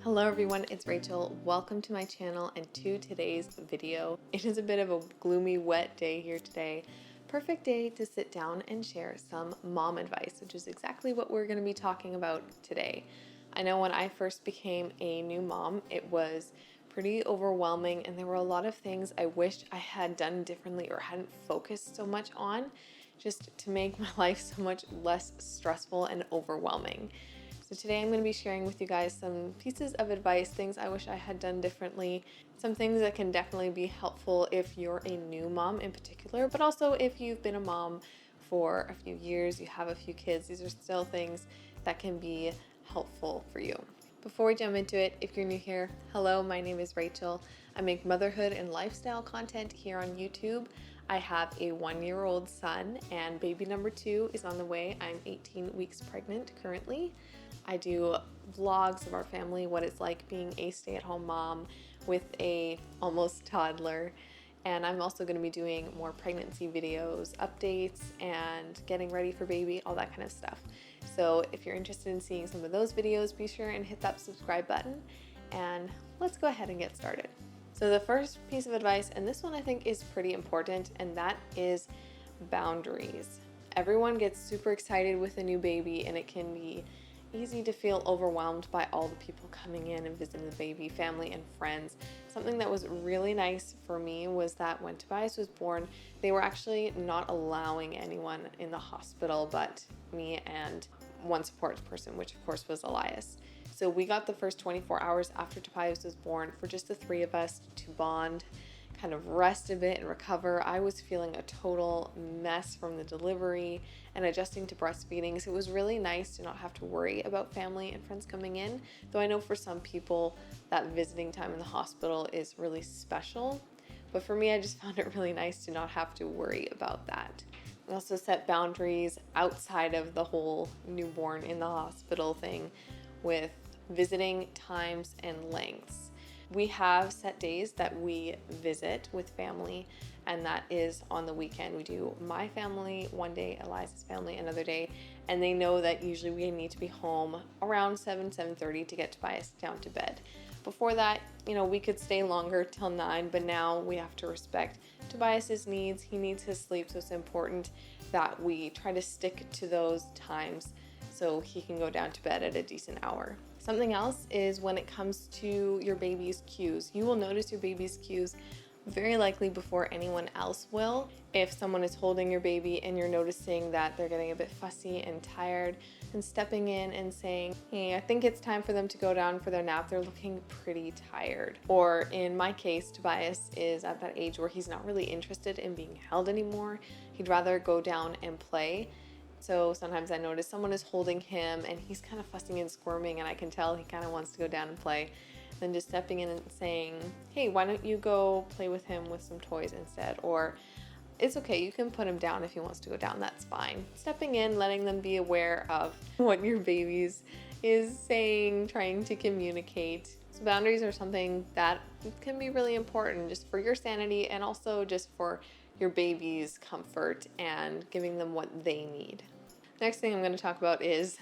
Hello everyone, it's Rachel. Welcome to my channel and to today's video. It is a bit of a gloomy, wet day here today. Perfect day to sit down and share some mom advice, which is exactly what we're going to be talking about today. I know when I first became a new mom, it was pretty overwhelming and there were a lot of things I wished I had done differently or hadn't focused so much on, just to make my life so much less stressful and overwhelming. So today I'm going to be sharing with you guys some pieces of advice, things I wish I had done differently, some things that can definitely be helpful if you're a new mom in particular, but also if you've been a mom for a few years, you have a few kids, these are still things that can be helpful for you. Before we jump into it, if you're new here, hello, my name is Rachel. I make motherhood and lifestyle content here on YouTube. I have a 1-year-old son and baby number 2 is on the way. I'm 18 weeks pregnant currently. I do vlogs of our family, what it's like being a stay-at-home mom with a almost toddler. And I'm also going to be doing more pregnancy videos, updates, and getting ready for baby, all that kind of stuff. So if you're interested in seeing some of those videos, be sure and hit that subscribe button. And let's go ahead and get started. So the first piece of advice, and this one I think is pretty important, and that is boundaries. Everyone gets super excited with a new baby, and it can be easy to feel overwhelmed by all the people coming in and visiting the baby, family and friends. Something that was really nice for me was that when Tobias was born, they were actually not allowing anyone in the hospital but me and one support person, which of course was Elias. So we got the first 24 hours after Tobias was born for just the 3 of us to bond, kind of rest a bit and recover. I was feeling a total mess from the delivery and adjusting to breastfeeding, so it was really nice to not have to worry about family and friends coming in, though I know for some people that visiting time in the hospital is really special, but for me I just found it really nice to not have to worry about that. I also set boundaries outside of the whole newborn in the hospital thing with visiting times and lengths. We have set days that we visit with family, and that is on the weekend. We do my family one day, Eliza's family another day, and they know that usually we need to be home around 7:30 to get Tobias down to bed. Before that, we could stay longer till 9, but now we have to respect Tobias's needs. He needs his sleep, so it's important that we try to stick to those times so he can go down to bed at a decent hour. Something else is when it comes to your baby's cues. You will notice your baby's cues very likely before anyone else will. If someone is holding your baby and you're noticing that they're getting a bit fussy and tired, and stepping in and saying, hey, I think it's time for them to go down for their nap. They're looking pretty tired. Or in my case, Tobias is at that age where he's not really interested in being held anymore. He'd rather go down and play. So sometimes I notice someone is holding him and he's kind of fussing and squirming and I can tell he kind of wants to go down and play. Then just stepping in and saying, hey, why don't you go play with him with some toys instead? Or it's okay, you can put him down if he wants to go down, that's fine. Stepping in, letting them be aware of what your baby's is saying, trying to communicate. So boundaries are something that can be really important just for your sanity and also just for your baby's comfort and giving them what they need. Next thing I'm going to talk about is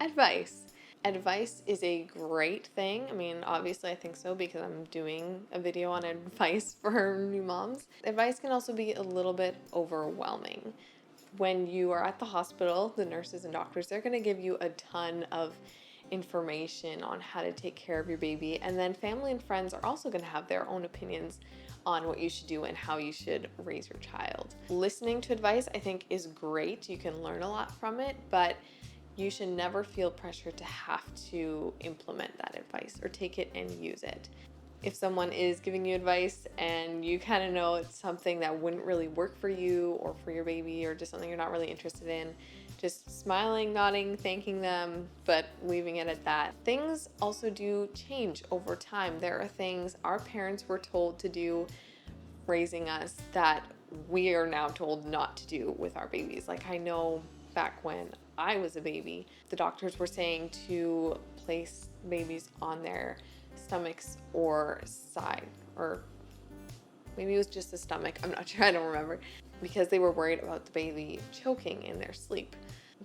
advice. Advice is a great thing. I mean, obviously I think so because I'm doing a video on advice for new moms. Advice can also be a little bit overwhelming. When you are at the hospital, the nurses and doctors, they're going to give you a ton of information on how to take care of your baby. And then family and friends are also going to have their own opinions on what you should do and how you should raise your child. Listening to advice, I think, is great. You can learn a lot from it, but you should never feel pressure to have to implement that advice or take it and use it. If someone is giving you advice and you kind of know it's something that wouldn't really work for you or for your baby or just something you're not really interested in, just smiling, nodding, thanking them, but leaving it at that. Things also do change over time. There are things our parents were told to do raising us that we are now told not to do with our babies. Like I know back when I was a baby, the doctors were saying to place babies on their stomachs or side, or maybe it was just the stomach, I'm not sure, I don't remember, because they were worried about the baby choking in their sleep.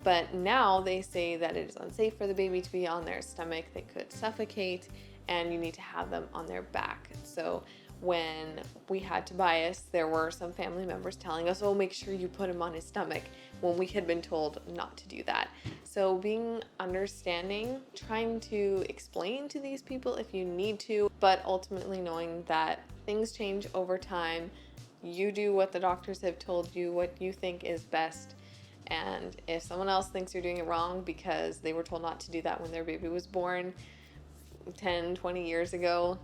But now they say that it is unsafe for the baby to be on their stomach. They could suffocate, and you need to have them on their back. So when we had Tobias, there were some family members telling us, oh, make sure you put him on his stomach, when we had been told not to do that. So being understanding, trying to explain to these people if you need to, but ultimately knowing that things change over time. You do what the doctors have told you, what you think is best. And if someone else thinks you're doing it wrong because they were told not to do that when their baby was born 10, 20 years ago,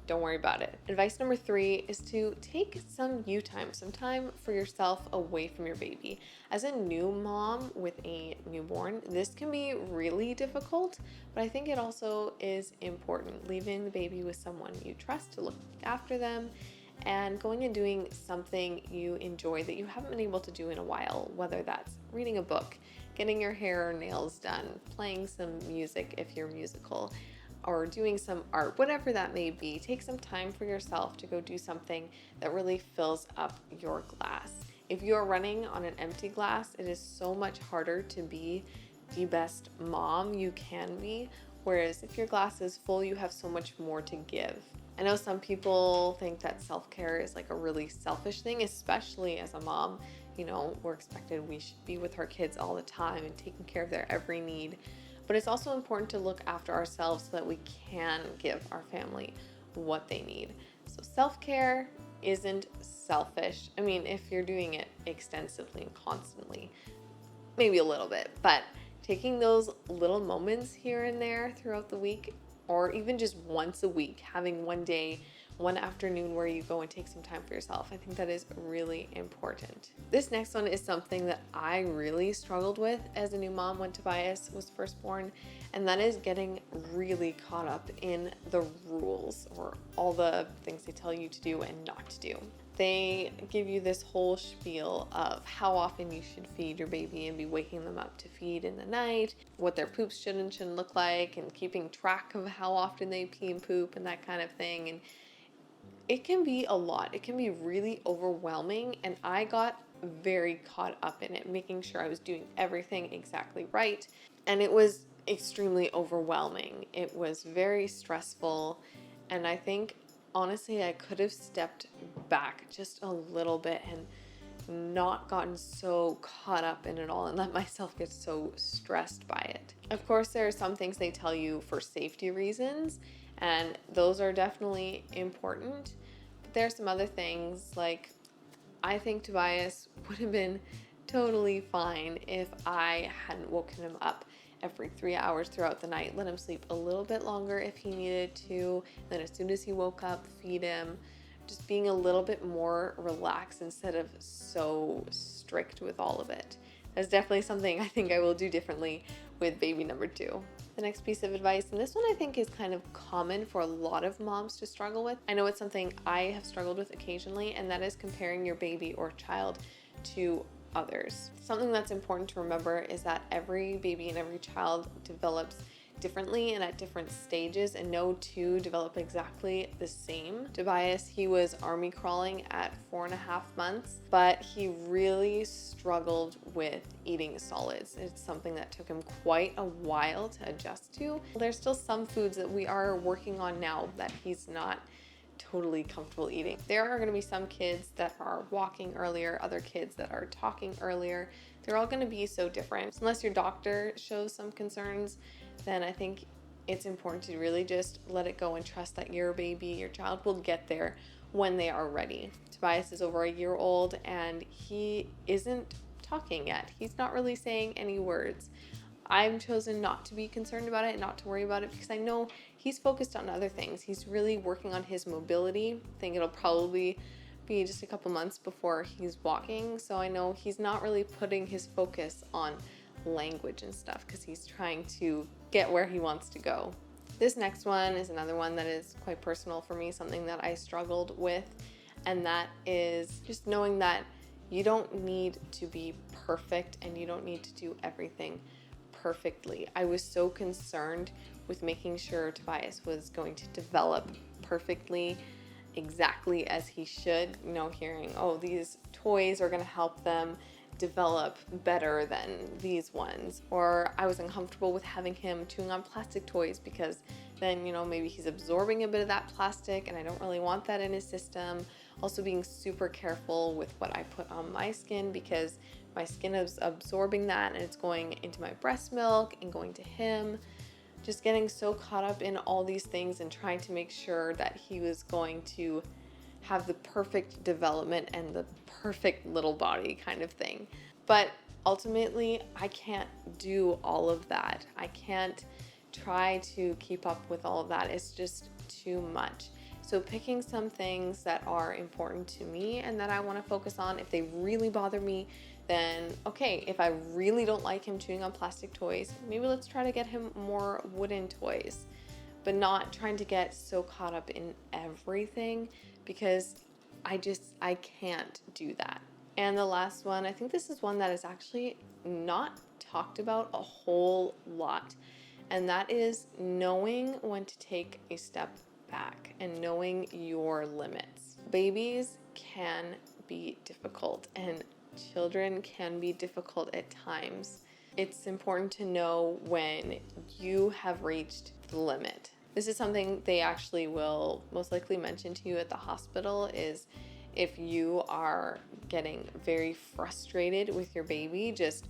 don't worry about it. Advice number 3 is to take some you time, some time for yourself away from your baby. As a new mom with a newborn, this can be really difficult, but I think it also is important. Leaving the baby with someone you trust to look after them, and going and doing something you enjoy that you haven't been able to do in a while, whether that's reading a book, getting your hair or nails done, playing some music if you're musical, or doing some art, whatever that may be. Take some time for yourself to go do something that really fills up your glass. If you're running on an empty glass, it is so much harder to be the best mom you can be, whereas if your glass is full, you have so much more to give. I know some people think that self-care is like a really selfish thing, especially as a mom. You know, we're expected we should be with our kids all the time and taking care of their every need. But it's also important to look after ourselves so that we can give our family what they need. So self-care isn't selfish. I mean, if you're doing it extensively and constantly, maybe a little bit, but taking those little moments here and there throughout the week, or even just once a week, having one day, one afternoon where you go and take some time for yourself. I think that is really important. This next one is something that I really struggled with as a new mom when Tobias was first born, and that is getting really caught up in the rules, or all the things they tell you to do and not to do. They give you this whole spiel of how often you should feed your baby and be waking them up to feed in the night, what their poops should and shouldn't look like, and keeping track of how often they pee and poop and that kind of thing. And it can be a lot. It can be really overwhelming, and I got very caught up in it, making sure I was doing everything exactly right, and it was extremely overwhelming. It was very stressful, and I think honestly I could have stepped back just a little bit and not gotten so caught up in it all and let myself get so stressed by it. Of course, there are some things they tell you for safety reasons, and those are definitely important. But there are some other things, like I think Tobias would have been totally fine if I hadn't woken him up every 3 hours throughout the night, let him sleep a little bit longer if he needed to, then as soon as he woke up, feed him. Just being a little bit more relaxed instead of so strict with all of it. That's definitely something I think I will do differently with baby number 2. The next piece of advice, and this one I think is kind of common for a lot of moms to struggle with. I know it's something I have struggled with occasionally, and that is comparing your baby or child to others. Something that's important to remember is that every baby and every child develops differently and at different stages, and no two develop exactly the same. Tobias, he was army crawling at 4.5 months, but he really struggled with eating solids. It's something that took him quite a while to adjust to. There's still some foods that we are working on now that he's not totally comfortable eating. There are going to be some kids that are walking earlier, other kids that are talking earlier. They're all going to be so different. Unless your doctor shows some concerns, then I think it's important to really just let it go and trust that your baby, your child will get there when they are ready. Tobias is over a year old and he isn't talking yet. He's not really saying any words. I've chosen not to be concerned about it, not to worry about it, because I know he's focused on other things. He's really working on his mobility. I think it'll probably be just a couple months before he's walking. So I know he's not really putting his focus on language and stuff because he's trying to get where he wants to go. This next one is another one that is quite personal for me, something that I struggled with, and that is just knowing that you don't need to be perfect and you don't need to do everything perfectly. I was so concerned with making sure Tobias was going to develop perfectly, exactly as he should, hearing, oh, these toys are going to help them develop better than these ones. Or I was uncomfortable with having him chewing on plastic toys because then, you know, maybe he's absorbing a bit of that plastic and I don't really want that in his system. Also being super careful with what I put on my skin because my skin is absorbing that and it's going into my breast milk and going to him. Just getting so caught up in all these things and trying to make sure that he was going to have the perfect development and the perfect little body kind of thing. But ultimately, I can't do all of that. I can't try to keep up with all of that. It's just too much. So picking some things that are important to me and that I want to focus on, if they really bother me, then okay, if I really don't like him chewing on plastic toys, maybe let's try to get him more wooden toys, but not trying to get so caught up in everything because I can't do that. And the last one, I think this is one that is actually not talked about a whole lot, and that is knowing when to take a step back and knowing your limits. Babies can be difficult and children can be difficult at times. It's important to know when you have reached the limit. This is something they actually will most likely mention to you at the hospital, is if you are getting very frustrated with your baby, just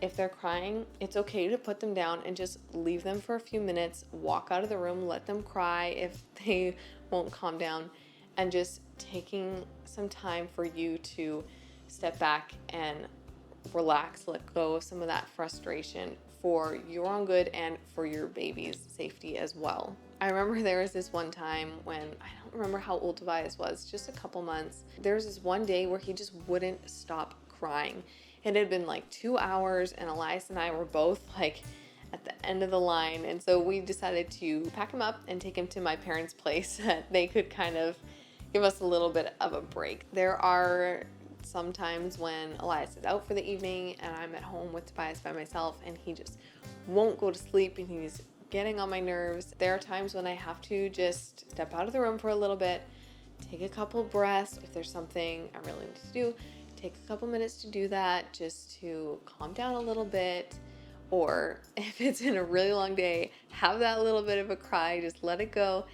if they're crying, it's okay to put them down and just leave them for a few minutes, walk out of the room, let them cry if they won't calm down, and just taking some time for you to step back and relax, let go of some of that frustration for your own good and for your baby's safety as well. I remember there was this one time when, I don't remember how old Tobias was, just a couple months. There was this one day where he just wouldn't stop crying. It had been like 2 hours and Elias and I were both like at the end of the line. And so we decided to pack him up and take him to my parents' place so that they could kind of give us a little bit of a break. There are sometimes when Elias is out for the evening and I'm at home with Tobias by myself and he just won't go to sleep and he's getting on my nerves. There are times when I have to just step out of the room for a little bit, take a couple breaths. If there's something I really need to do, take a couple minutes to do that just to calm down a little bit. Or if it's in a really long day, have that little bit of a cry, just let it go.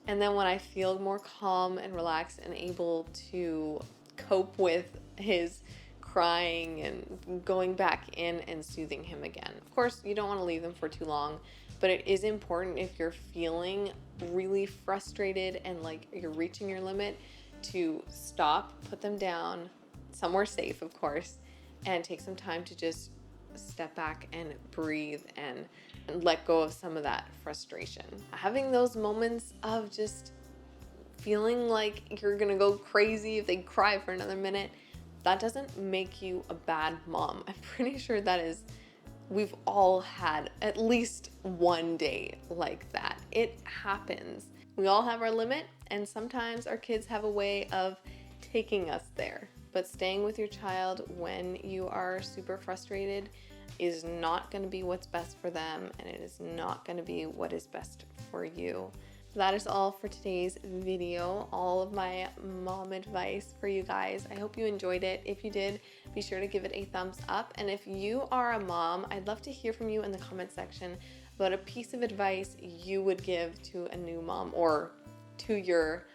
And then when I feel more calm and relaxed and able to cope with his crying and going back in and soothing him again. Of course, you don't want to leave them for too long, but it is important if you're feeling really frustrated and like you're reaching your limit to stop, put them down, somewhere safe, of course, and take some time to just step back and breathe and let go of some of that frustration. Having those moments of just feeling like you're gonna go crazy if they cry for another minute, that doesn't make you a bad mom. I'm pretty sure we've all had at least one day like that. It happens. We all have our limit, and sometimes our kids have a way of taking us there. But staying with your child when you are super frustrated is not going to be what's best for them, and it is not going to be what is best for you. That is all for today's video, all of my mom advice for you guys. I hope you enjoyed it. If you did, be sure to give it a thumbs up. And if you are a mom, I'd love to hear from you in the comment section about a piece of advice you would give to a new mom or to your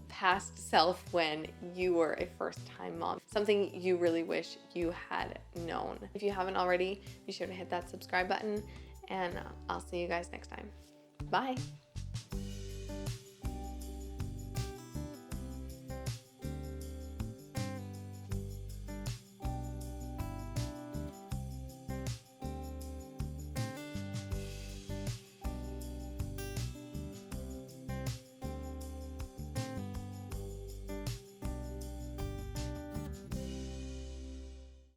past self when you were a first-time mom. Something you really wish you had known. If you haven't already, be sure to hit that subscribe button, and I'll see you guys next time. Bye.